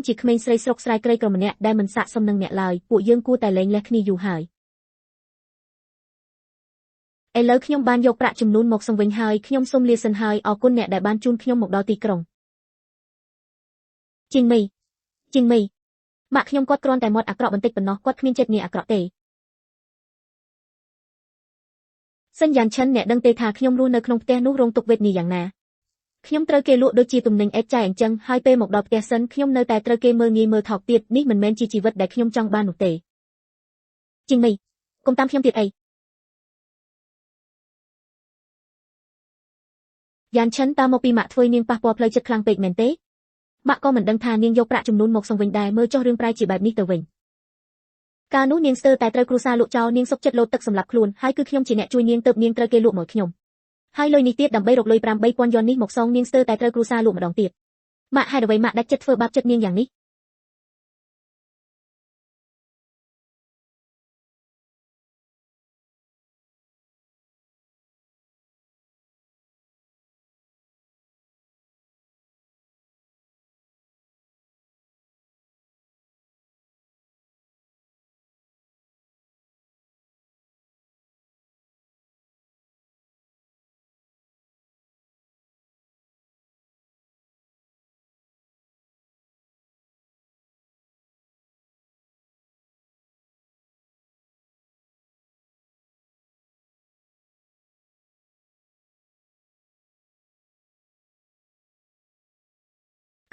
ជាក្មេងស្រីស្រុកស្រែក្រីក្រម្នាក់ដែលមិនស័ក្តិសមនឹងអ្នកឡើយពួកយើងគួរតែលែងលះគ្នាយូរហើយឥឡូវខ្ញុំបានយកប្រាក់ចំនួនមកសងវិញហើយខ្ញុំសូមលាសិនហើយអរគុណអ្នកដែលបានជូនខ្ញុំមកដល់ទីក្រុងជីងមីម៉ាក់ខ្ញុំគាត់គ្រាន់តែមាត់អាក្រក់បន្តិចប៉ុណ្ណោះគាត់គ្មានចិត្តងារអាក្រក់ទេសិនយ៉ាងឆិនអ្នកដឹងទេថាខ្ញុំរស់នៅក្នុងផ្ទះនោះរងទុក្ខវេទនាយ៉ាងណាខ្ញុំត្រូវគេលក់ដូចជាទំនិញអេតចាយអញ្ចឹងហើយពេលមកដល់ផ្ទះសិនខ្ញុំនៅតែត្រូវគេមើលងាយមើលថោកទៀតនេះមិនមែនជាជីវិតដែលខ្ញុំចង់បាននោះទេជីងមីកុំតាមខ្ញុំទៀតអីយ៉ាងឆិនតើមកពីម៉ាក់ធ្វើនាងប៉ះពាល់ផ្លូវចិត្តខ្លាំងពេកមែនទេម៉ាក់ក៏មិនដឹងថានាងយកប្រាក់ចំនួនមកសងវិញដែរមើលចុះរឿងប្រែជាបែបនេះទៅវិញកាលនោះនាងស្ទើរតែត្រូវគ្រួសារលក់ចោលនាងសុកចិត្តលោតទឹកសម្លាប់ខ្លួនហើយគឺខ្ញុំជាអ្នកជួយនាងទៅនាងត្រូវគេលក់មកខ្ញុំហើយលុយនេះទៀតដើម្បីរកលុយ8,000 យន់នេះមកសងនាងស្ទើរតែត្រូវគ្រួសារលក់ម្ដងទៀតម៉ាក់ហេតុអ្វីម៉ាក់ដាច់ចិត្តធ្វើបាបចិត្តនាងយ៉ាងនេះ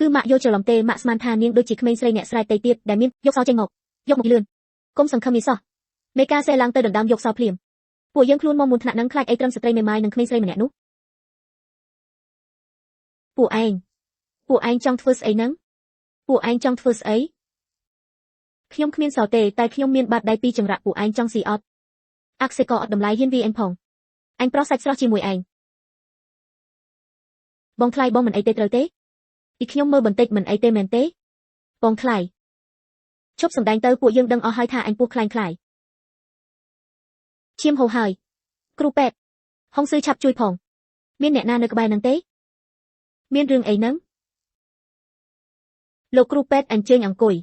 គឺម៉ាក់យល់ច្រឡំទេម៉ាក់ស្មានថានាងដូចជាក្មេងស្រីអ្នកស្រែកតៃទៀតដែលមានយកសោចេញមកយកមកលឿនកុំសង្ឃឹមនេះសោះមេការសេឡើងទៅដណ្ដើមយកសោភ្លាមពួកយើងខ្លួនមកមុនថ្នាក់នឹងខ្លាចអីត្រឹមស្ត្រីមេម៉ាយនិងក្មេងស្រីម្នាក់នោះពួកឯងចង់ធ្វើស្អីហ្នឹងពួកឯងចង់ធ្វើស្អីខ្ញុំគ្មានសោទេតែខ្ញុំមានបាតដៃពីរចង្រាក់ពួកឯងចង់ស៊ីអត់អាក់សេក៏អត់តម្លៃហ៊ានវាអញផងអញប្រុសសាច់ស្រស់ជាមួយឯងបងថ្លៃបងមិនអីទេត្រូវទេពីខ្ញុំមើលបន្តិចមិនអីទេមែនទេបងថ្លៃឈប់សម្ដែងទៅពួកយើងដឹងអស់ហើយថាអញពោះខ្លាញ់ខ្លាយឈាមហូរហើយគ្រូពេទ្យហុងស៊ឺឆាប់ជួយផងមានអ្នកណានៅក្បែរនឹងទេមានរឿងអីហ្នឹងលោកគ្រូពេទ្យអញ្ជើញអង្គុយ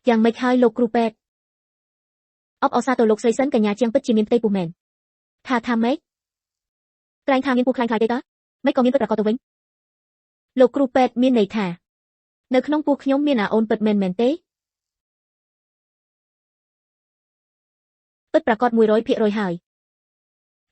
យ៉ាងម៉េចហើយលោកគ្រូពេទ្យអបអរសាទរលោកស្រីសិនកញ្ញាជាងពិតជាមានផ្ទៃពោះមែនថាម៉េចក្រែងថាមានពោះខ្លាញ់ខ្លាយទេតើម៉េចក៏មានពិតប្រាកដទៅវិញលោកគ្រូពេទ្យមានន័យថានៅក្នុងពោះខ្ញុំមានអាអូនពិតមែនទេពិតប្រាកដ100%ហើយ